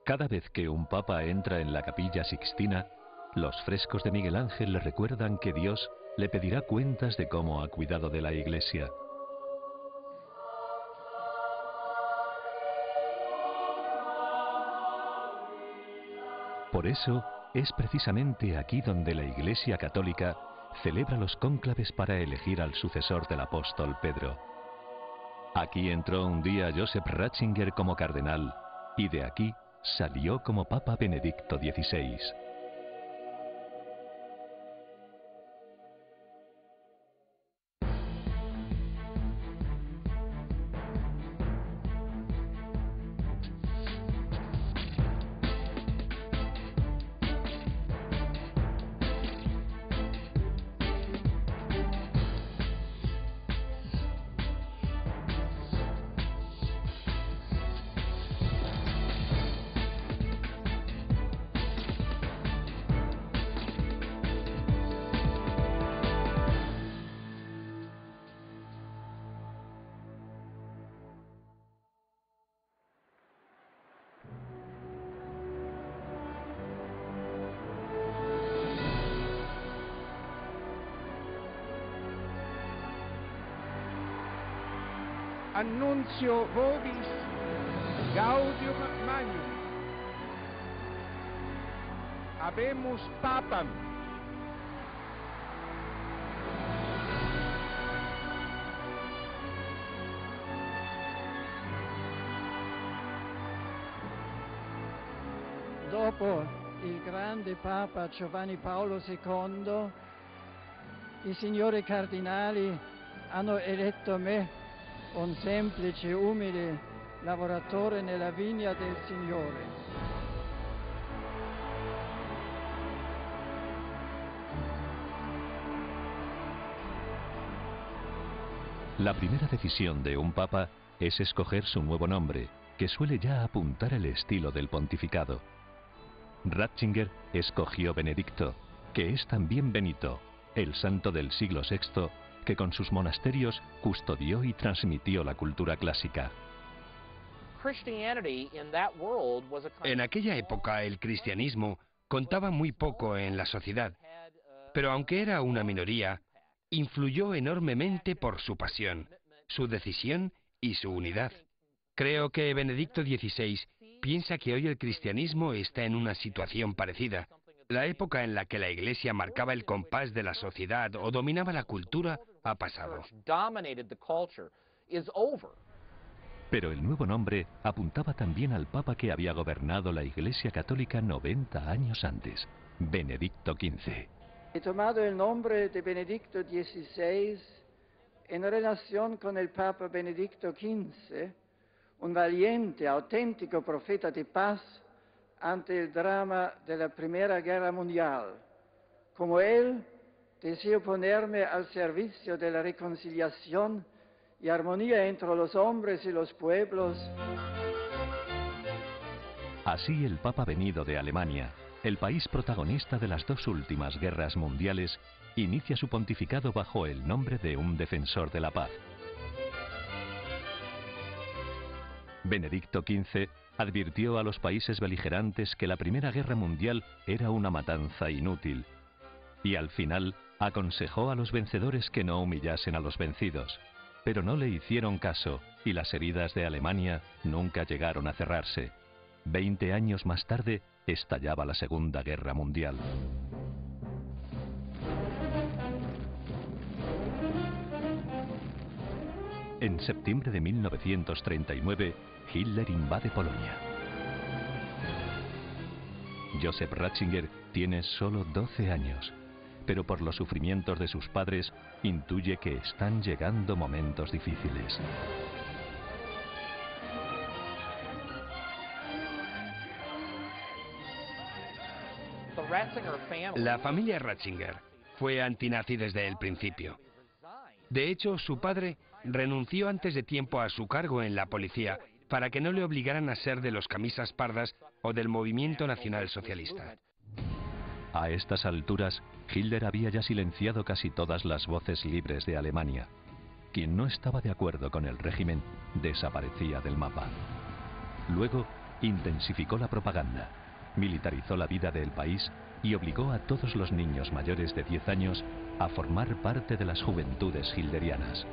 Cada vez que un papa entra en la Capilla Sixtina, los frescos de Miguel Ángel le recuerdan que Dios le pedirá cuentas de cómo ha cuidado de la Iglesia. Por eso, es precisamente aquí donde la Iglesia Católica celebra los cónclaves para elegir al sucesor del apóstol Pedro. Aquí entró un día Joseph Ratzinger como cardenal y de aquí salió como Papa Benedicto XVI. Annuncio vobis gaudium magnum. Habemus papam. Dopo il grande Papa Giovanni Paolo II, i signori cardinali hanno eletto me, un semplice, umile lavoratore nella vigna del Signore. La primera decisión de un papa es escoger su nuevo nombre, que suele ya apuntar el estilo del pontificado. Ratzinger escogió Benedicto, que es también Benito, el santo del siglo VI, que con sus monasterios custodió y transmitió la cultura clásica. En aquella época el cristianismo contaba muy poco en la sociedad, pero aunque era una minoría, influyó enormemente por su pasión, su decisión y su unidad. Creo que Benedicto XVI piensa que hoy el cristianismo está en una situación parecida. La época en la que la Iglesia marcaba el compás de la sociedad o dominaba la cultura ha pasado. Pero el nuevo nombre apuntaba también al papa que había gobernado la Iglesia Católica 90 años antes, Benedicto XV. He tomado el nombre de Benedicto XVI en relación con el Papa Benedicto XV, un valiente, auténtico profeta de paz ante el drama de la Primera Guerra Mundial. Como él, deseo ponerme al servicio de la reconciliación y armonía entre los hombres y los pueblos. Así el Papa venido de Alemania, el país protagonista de las dos últimas guerras mundiales, inicia su pontificado bajo el nombre de un defensor de la paz. Benedicto XV advirtió a los países beligerantes que la Primera Guerra Mundial era una matanza inútil, y al final aconsejó a los vencedores que no humillasen a los vencidos, pero no le hicieron caso y las heridas de Alemania nunca llegaron a cerrarse. 20 años más tarde estallaba la Segunda Guerra Mundial. En septiembre de 1939, Hitler invade Polonia. Joseph Ratzinger tiene solo 12 años, pero por los sufrimientos de sus padres intuye que están llegando momentos difíciles. La familia Ratzinger fue antinazi desde el principio. De hecho, su padre renunció antes de tiempo a su cargo en la policía para que no le obligaran a ser de los camisas pardas o del movimiento nacional socialista. A estas alturas, Hitler había ya silenciado casi todas las voces libres de Alemania. Quien no estaba de acuerdo con el régimen desaparecía del mapa. Luego, intensificó la propaganda, militarizó la vida del país y obligó a todos los niños mayores de 10 años a formar parte de las juventudes hilderianas.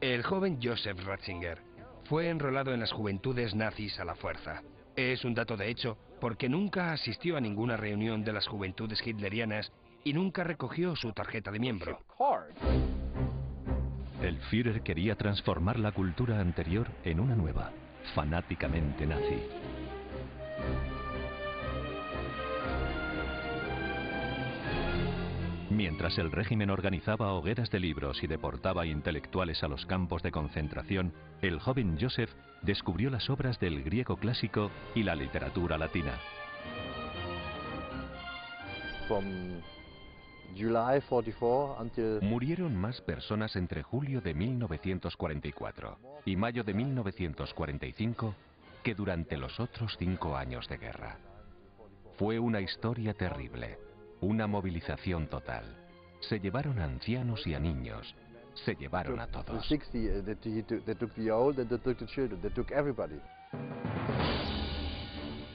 El joven Joseph Ratzinger fue enrolado en las juventudes nazis a la fuerza. Es un dato de hecho porque nunca asistió a ninguna reunión de las juventudes hitlerianas y nunca recogió su tarjeta de miembro. El Führer quería transformar la cultura anterior en una nueva, fanáticamente nazi. Mientras el régimen organizaba hogueras de libros y deportaba intelectuales a los campos de concentración, el joven Joseph descubrió las obras del griego clásico y la literatura latina. Murieron más personas entre julio de 1944 y mayo de 1945 que durante los otros 5 años de guerra. Fue una historia terrible, una movilización total. Se llevaron a ancianos y a niños, se llevaron a todos.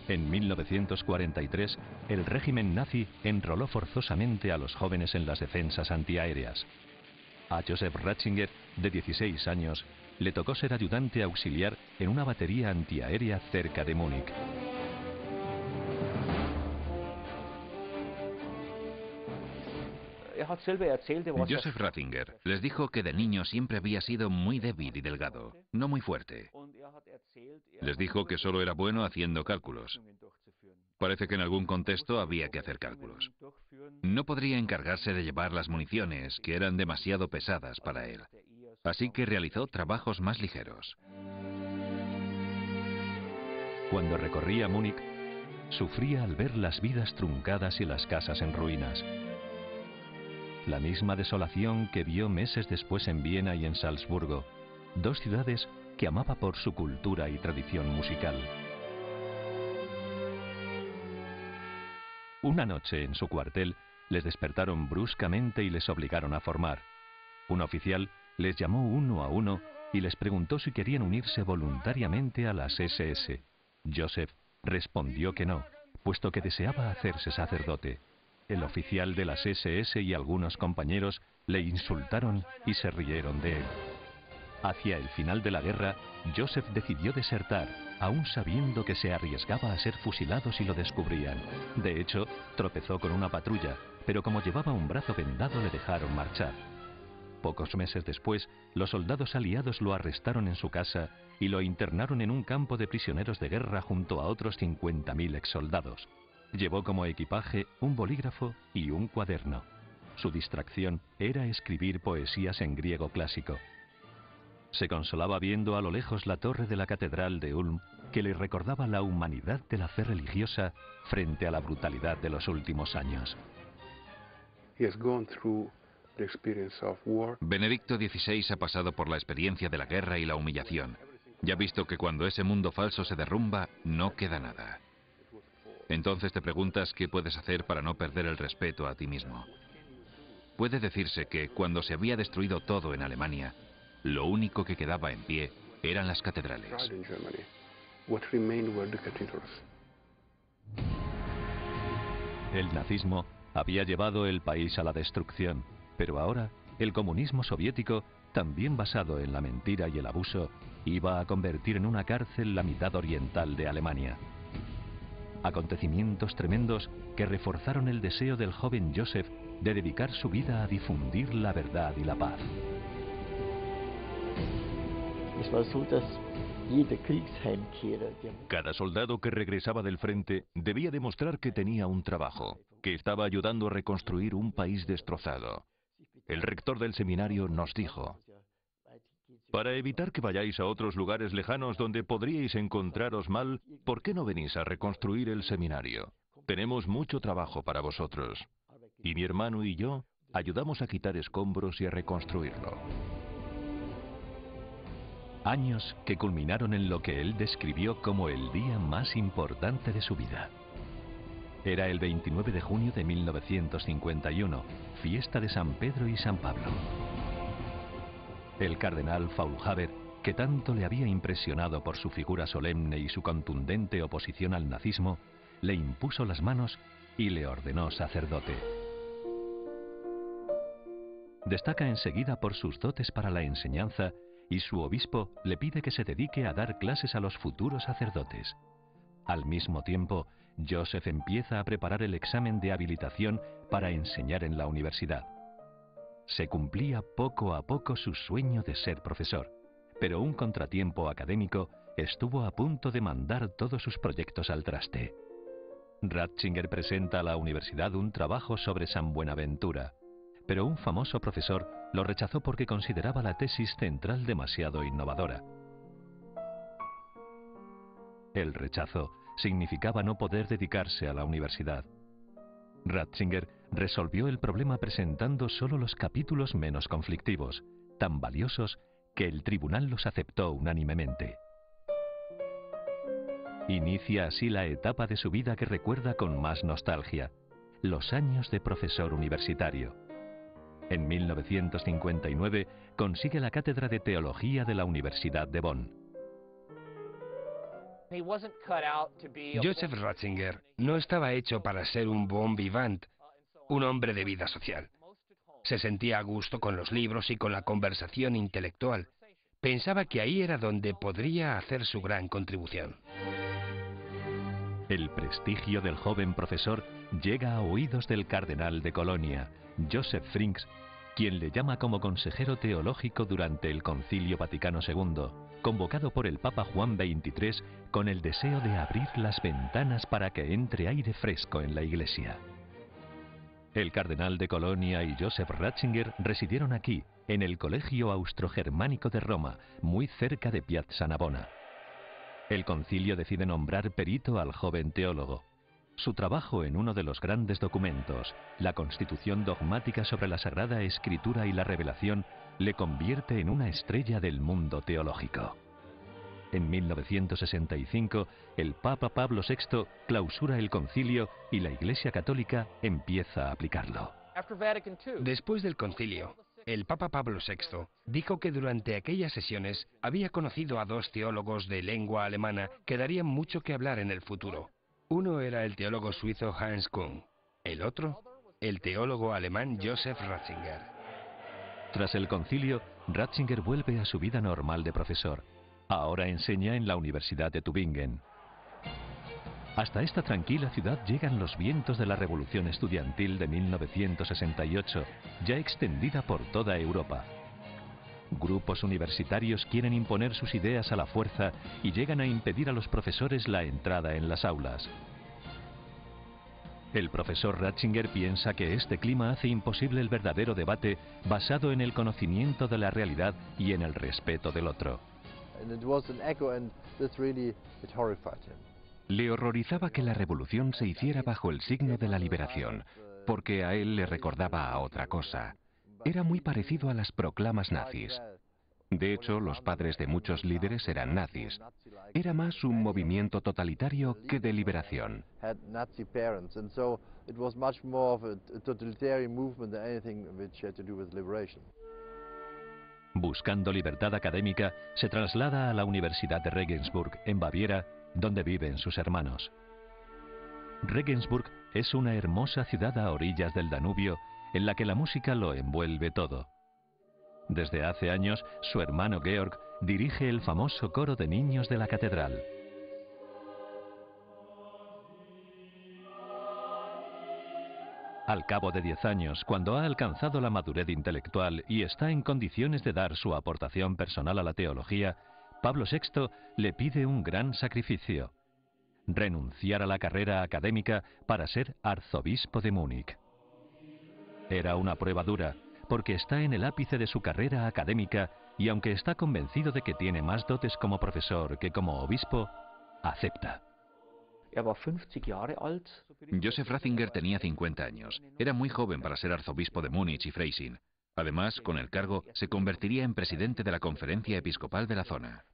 En 1943, el régimen nazi enroló forzosamente a los jóvenes en las defensas antiaéreas. A Joseph Ratzinger, de 16 años, le tocó ser ayudante auxiliar en una batería antiaérea cerca de Múnich. Joseph Ratzinger les dijo que de niño siempre había sido muy débil y delgado, no muy fuerte. Les dijo que solo era bueno haciendo cálculos. Parece que en algún contexto había que hacer cálculos. No podría encargarse de llevar las municiones, que eran demasiado pesadas para él. Así que realizó trabajos más ligeros. Cuando recorría Múnich, sufría al ver las vidas truncadas y las casas en ruinas. La misma desolación que vio meses después en Viena y en Salzburgo, dos ciudades que amaba por su cultura y tradición musical. Una noche en su cuartel les despertaron bruscamente y les obligaron a formar. Un oficial les llamó uno a uno y les preguntó si querían unirse voluntariamente a las SS. Joseph respondió que no, puesto que deseaba hacerse sacerdote. El oficial de las SS y algunos compañeros le insultaron y se rieron de él. Hacia el final de la guerra, Joseph decidió desertar, aún sabiendo que se arriesgaba a ser fusilado si lo descubrían. De hecho, tropezó con una patrulla, pero como llevaba un brazo vendado le dejaron marchar. Pocos meses después, los soldados aliados lo arrestaron en su casa y lo internaron en un campo de prisioneros de guerra junto a otros 50.000 exsoldados. Llevó como equipaje un bolígrafo y un cuaderno. Su distracción era escribir poesías en griego clásico. Se consolaba viendo a lo lejos la torre de la catedral de Ulm, que le recordaba la humanidad de la fe religiosa frente a la brutalidad de los últimos años. Benedicto XVI ha pasado por la experiencia de la guerra y la humillación. Ya ha visto que cuando ese mundo falso se derrumba, no queda nada. Entonces te preguntas qué puedes hacer para no perder el respeto a ti mismo. Puede decirse que cuando se había destruido todo en Alemania, lo único que quedaba en pie eran las catedrales. El nazismo había llevado el país a la destrucción, pero ahora el comunismo soviético, también basado en la mentira y el abuso, iba a convertir en una cárcel la mitad oriental de Alemania. Acontecimientos tremendos que reforzaron el deseo del joven Joseph de dedicar su vida a difundir la verdad y la paz. Cada soldado que regresaba del frente debía demostrar que tenía un trabajo, que estaba ayudando a reconstruir un país destrozado. El rector del seminario nos dijo: para evitar que vayáis a otros lugares lejanos donde podríais encontraros mal, ¿por qué no venís a reconstruir el seminario? Tenemos mucho trabajo para vosotros. Y mi hermano y yo ayudamos a quitar escombros y a reconstruirlo. Años que culminaron en lo que él describió como el día más importante de su vida. Era el 29 de junio de 1951, fiesta de San Pedro y San Pablo. El cardenal Faulhaber, que tanto le había impresionado por su figura solemne y su contundente oposición al nazismo, le impuso las manos y le ordenó sacerdote. Destaca enseguida por sus dotes para la enseñanza y su obispo le pide que se dedique a dar clases a los futuros sacerdotes. Al mismo tiempo, Joseph empieza a preparar el examen de habilitación para enseñar en la universidad. Se cumplía poco a poco su sueño de ser profesor, pero un contratiempo académico estuvo a punto de mandar todos sus proyectos al traste. Ratzinger presenta a la universidad un trabajo sobre San Buenaventura, pero un famoso profesor lo rechazó porque consideraba la tesis central demasiado innovadora. El rechazo significaba no poder dedicarse a la universidad. Ratzinger resolvió el problema presentando solo los capítulos menos conflictivos, tan valiosos que el tribunal los aceptó unánimemente. Inicia así la etapa de su vida que recuerda con más nostalgia, los años de profesor universitario. En 1959 consigue la cátedra de Teología de la Universidad de Bonn. Joseph Ratzinger no estaba hecho para ser un bon vivant, un hombre de vida social. Se sentía a gusto con los libros y con la conversación intelectual. Pensaba que ahí era donde podría hacer su gran contribución. El prestigio del joven profesor llega a oídos del cardenal de Colonia, Joseph Frings, quien le llama como consejero teológico durante el Concilio Vaticano II, convocado por el Papa Juan XXIII con el deseo de abrir las ventanas para que entre aire fresco en la Iglesia. El cardenal de Colonia y Joseph Ratzinger residieron aquí, en el Colegio Austrogermánico de Roma, muy cerca de Piazza Navona. El concilio decide nombrar perito al joven teólogo. Su trabajo en uno de los grandes documentos, la Constitución dogmática sobre la Sagrada Escritura y la Revelación, le convierte en una estrella del mundo teológico. En 1965, el Papa Pablo VI clausura el concilio y la Iglesia Católica empieza a aplicarlo. Después del concilio, el Papa Pablo VI dijo que durante aquellas sesiones había conocido a dos teólogos de lengua alemana que darían mucho que hablar en el futuro. Uno era el teólogo suizo Hans Küng, el otro, el teólogo alemán Joseph Ratzinger. Tras el concilio, Ratzinger vuelve a su vida normal de profesor. Ahora enseña en la Universidad de Tübingen. Hasta esta tranquila ciudad llegan los vientos de la Revolución Estudiantil de 1968, ya extendida por toda Europa. Grupos universitarios quieren imponer sus ideas a la fuerza y llegan a impedir a los profesores la entrada en las aulas. El profesor Ratzinger piensa que este clima hace imposible el verdadero debate basado en el conocimiento de la realidad y en el respeto del otro. Le horrorizaba que la revolución se hiciera bajo el signo de la liberación, porque a él le recordaba a otra cosa. Era muy parecido a las proclamas nazis. De hecho, los padres de muchos líderes eran nazis. Era más un movimiento totalitario que de liberación. Buscando libertad académica, se traslada a la Universidad de Regensburg, en Baviera, donde viven sus hermanos. Regensburg es una hermosa ciudad a orillas del Danubio, en la que la música lo envuelve todo. Desde hace años, su hermano Georg dirige el famoso coro de niños de la catedral. Al cabo de 10 años, cuando ha alcanzado la madurez intelectual y está en condiciones de dar su aportación personal a la teología, Pablo VI le pide un gran sacrificio: renunciar a la carrera académica para ser arzobispo de Múnich. Era una prueba dura, porque está en el ápice de su carrera académica y aunque está convencido de que tiene más dotes como profesor que como obispo, acepta. Joseph Ratzinger tenía 50 años. Era muy joven para ser arzobispo de Múnich y Freising. Además, con el cargo, se convertiría en presidente de la conferencia episcopal de la zona.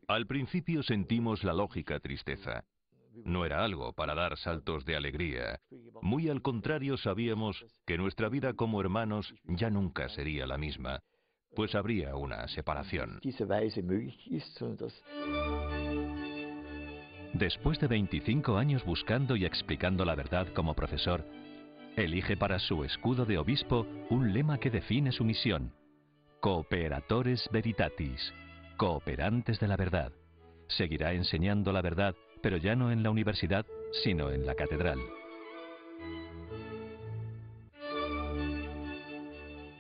Al principio sentimos la lógica tristeza. no era algo para dar saltos de alegría. Muy al contrario, sabíamos que nuestra vida como hermanos ya nunca sería la misma, pues habría una separación. Después de 25 años buscando y explicando la verdad como profesor, elige para su escudo de obispo un lema que define su misión: Cooperatores Veritatis, cooperantes de la verdad. Seguirá enseñando la verdad, pero ya no en la universidad, sino en la catedral.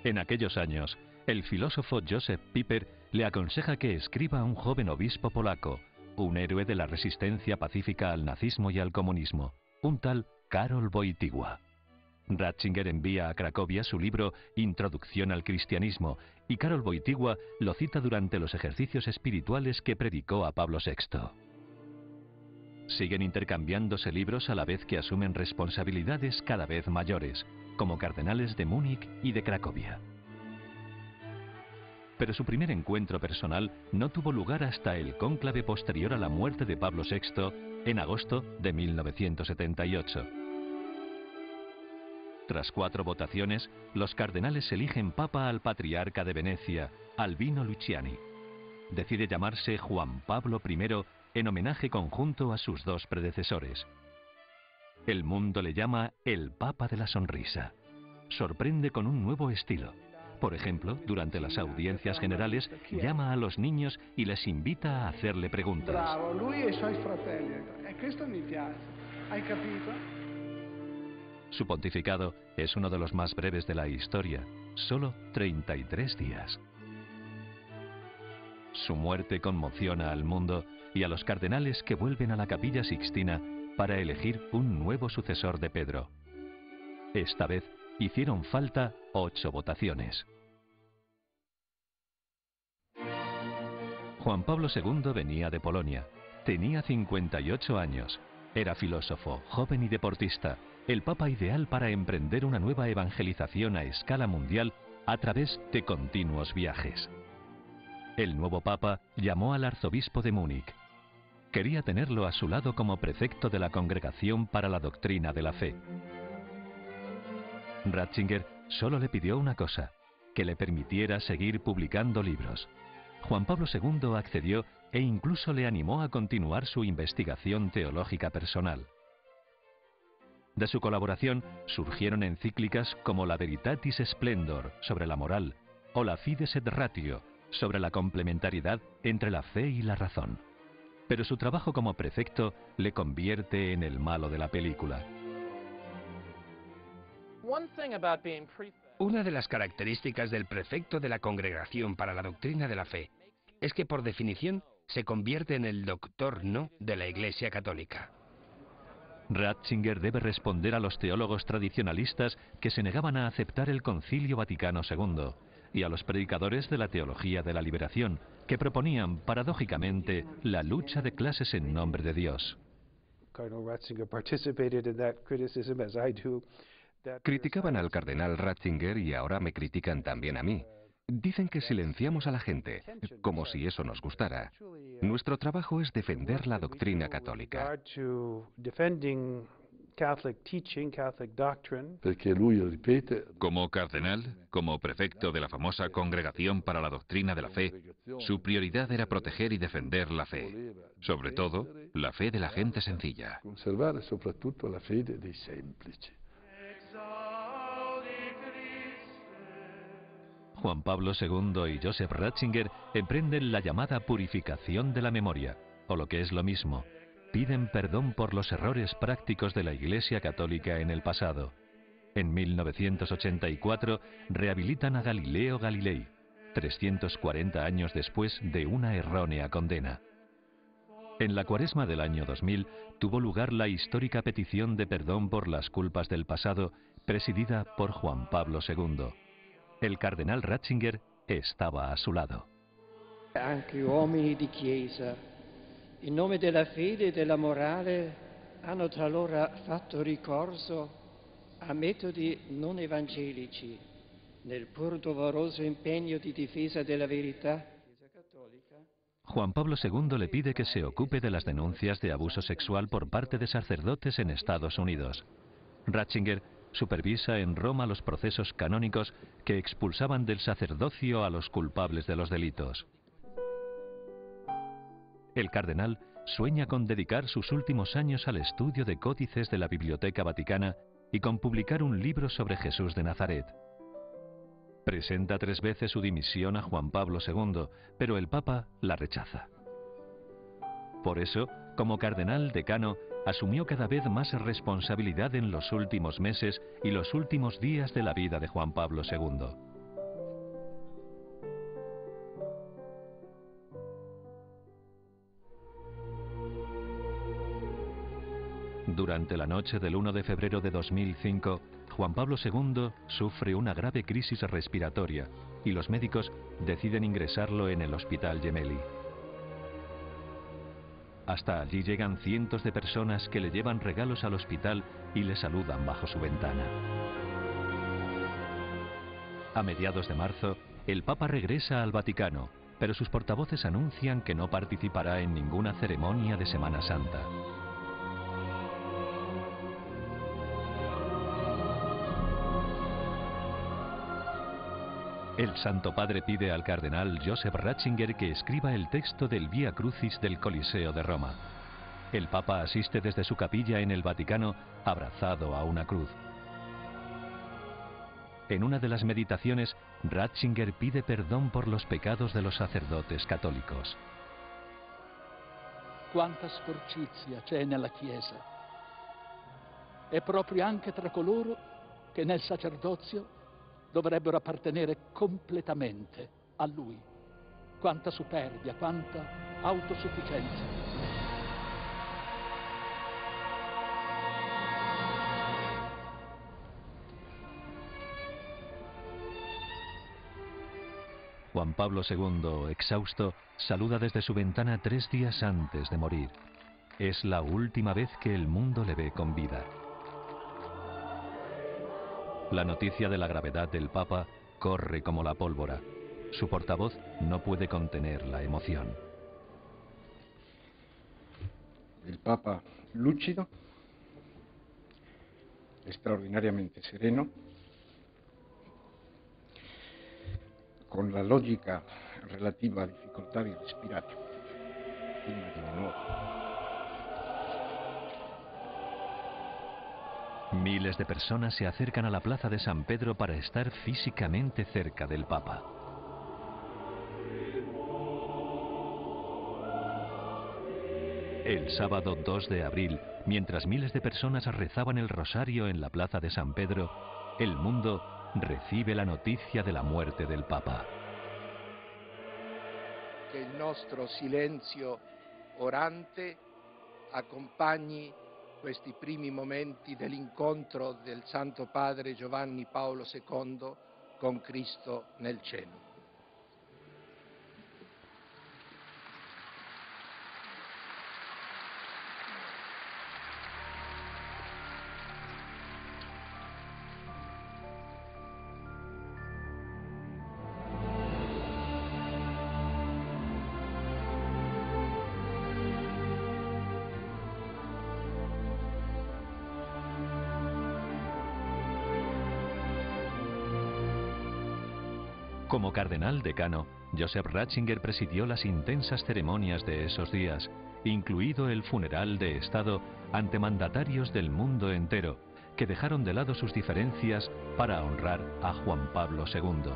En aquellos años, el filósofo Joseph Pieper le aconseja que escriba a un joven obispo polaco, un héroe de la resistencia pacífica al nazismo y al comunismo, un tal Karol Wojtyła. Ratzinger envía a Cracovia su libro Introducción al cristianismo, y Karol Wojtyła lo cita durante los ejercicios espirituales que predicó a Pablo VI. Siguen intercambiándose libros a la vez que asumen responsabilidades cada vez mayores, como cardenales de Múnich y de Cracovia. Pero su primer encuentro personal no tuvo lugar hasta el cónclave posterior a la muerte de Pablo VI en agosto de 1978. Tras 4 votaciones, los cardenales eligen papa al patriarca de Venecia, Albino Luciani. Decide llamarse Juan Pablo I en homenaje conjunto a sus 2 predecesores. El mundo le llama el Papa de la Sonrisa. Sorprende con un nuevo estilo. Por ejemplo, durante las audiencias generales, llama a los niños y les invita a hacerle preguntas. Bravo, lui e i suoi fratelli. E questo mi piace. Hai capito? Su pontificado es uno de los más breves de la historia, solo 33 días. Su muerte conmociona al mundo y a los cardenales que vuelven a la Capilla Sixtina para elegir un nuevo sucesor de Pedro. Esta vez hicieron falta 8 votaciones. Juan Pablo II venía de Polonia. Tenía 58 años. Era filósofo, joven y deportista, el papa ideal para emprender una nueva evangelización a escala mundial a través de continuos viajes. El nuevo papa llamó al arzobispo de Múnich. Quería tenerlo a su lado como prefecto de la Congregación para la Doctrina de la Fe. Ratzinger solo le pidió una cosa: que le permitiera seguir publicando libros. Juan Pablo II accedió e incluso le animó a continuar su investigación teológica personal. De su colaboración surgieron encíclicas como la Veritatis Splendor, sobre la moral, o la Fides et Ratio, sobre la complementariedad entre la fe y la razón. Pero su trabajo como prefecto le convierte en el malo de la película. Una de las características del prefecto de la Congregación para la Doctrina de la Fe es que por definición se convierte en el doctor no de la Iglesia Católica. Ratzinger debe responder a los teólogos tradicionalistas que se negaban a aceptar el Concilio Vaticano II y a los predicadores de la teología de la liberación, que proponían paradójicamente la lucha de clases en nombre de Dios. Criticaban al cardenal Ratzinger y ahora me critican también a mí. Dicen que silenciamos a la gente, como si eso nos gustara. Nuestro trabajo es defender la doctrina católica. Como cardenal, como prefecto de la famosa Congregación para la Doctrina de la Fe, su prioridad era proteger y defender la fe, sobre todo la fe de la gente sencilla. Juan Pablo II y Joseph Ratzinger emprenden la llamada purificación de la memoria, o lo que es lo mismo, piden perdón por los errores prácticos de la Iglesia Católica en el pasado. En 1984 rehabilitan a Galileo Galilei, 340 años después de una errónea condena. En la Cuaresma del año 2000 tuvo lugar la histórica petición de perdón por las culpas del pasado, presidida por Juan Pablo II. El cardenal Ratzinger estaba a su lado. Anche uomini di Chiesa, in nome della fede e della morale, hanno talora fatto ricorso a metodi non evangelici nel pur doloroso impegno di difesa della verità. La Chiesa Cattolica Juan Pablo II le pide que se ocupe de las denuncias de abuso sexual por parte de sacerdotes en Estados Unidos. Ratzinger supervisa en Roma los procesos canónicos que expulsaban del sacerdocio a los culpables de los delitos. El cardenal sueña con dedicar sus últimos años al estudio de códices de la Biblioteca Vaticana y con publicar un libro sobre Jesús de Nazaret. Presenta 3 veces su dimisión a Juan Pablo II, pero el Papa la rechaza. Por eso, como cardenal decano, asumió cada vez más responsabilidad en los últimos meses y los últimos días de la vida de Juan Pablo II. Durante la noche del 1 de febrero de 2005, Juan Pablo II sufre una grave crisis respiratoria y los médicos deciden ingresarlo en el Hospital Gemelli. Hasta allí llegan cientos de personas que le llevan regalos al hospital y le saludan bajo su ventana. A mediados de marzo, el Papa regresa al Vaticano, pero sus portavoces anuncian que no participará en ninguna ceremonia de Semana Santa. El Santo Padre pide al cardenal Joseph Ratzinger que escriba el texto del Vía Crucis del Coliseo de Roma. El Papa asiste desde su capilla en el Vaticano, abrazado a una cruz. En una de las meditaciones, Ratzinger pide perdón por los pecados de los sacerdotes católicos. Quanta sporcizia c'è nella Chiesa. E proprio anche tra coloro che nel sacerdozio dovrebbero appartenere completamente a Lui. Quanta superbia, quanta autosufficienza. Juan Pablo II, exhausto, saluda desde su ventana 3 días antes de morir. Es la última vez que el mundo le ve con vida. La noticia de la gravedad del Papa corre como la pólvora. Su portavoz no puede contener la emoción. El Papa lúcido, extraordinariamente sereno, con la logica relativa a difficoltà di respirare, prima di un'ora. Miles de personas se acercan a la plaza de San Pedro para estar físicamente cerca del Papa. El sábado 2 de abril, mientras miles de personas rezaban el rosario en la plaza de San Pedro, el mundo recibe la noticia de la muerte del Papa. Que il nostro silenzio orante accompagni questi primi momenti dell'incontro del Santo Padre Giovanni Paolo II con Cristo nel cielo. Como cardenal decano, Joseph Ratzinger presidió las intensas ceremonias de esos días, incluido el funeral de Estado ante mandatarios del mundo entero, que dejaron de lado sus diferencias para honrar a Juan Pablo II.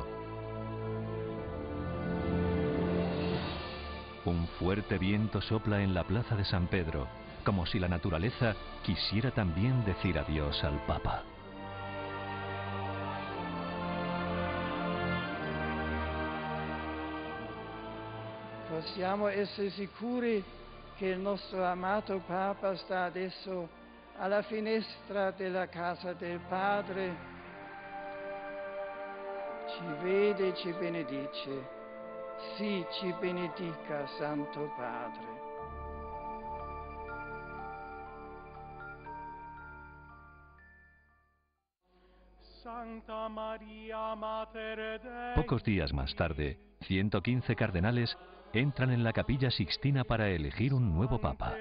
Un fuerte viento sopla en la plaza de San Pedro, como si la naturaleza quisiera también decir adiós al Papa. Possiamo essere sicuri che il nostro amato Papa sta adesso alla finestra della casa del Padre, ci vede e ci benedice. Sì, ci benedica, Santo Padre. Pocos días más tarde, 115 cardenales entran en la Capilla Sixtina para elegir un nuevo papa.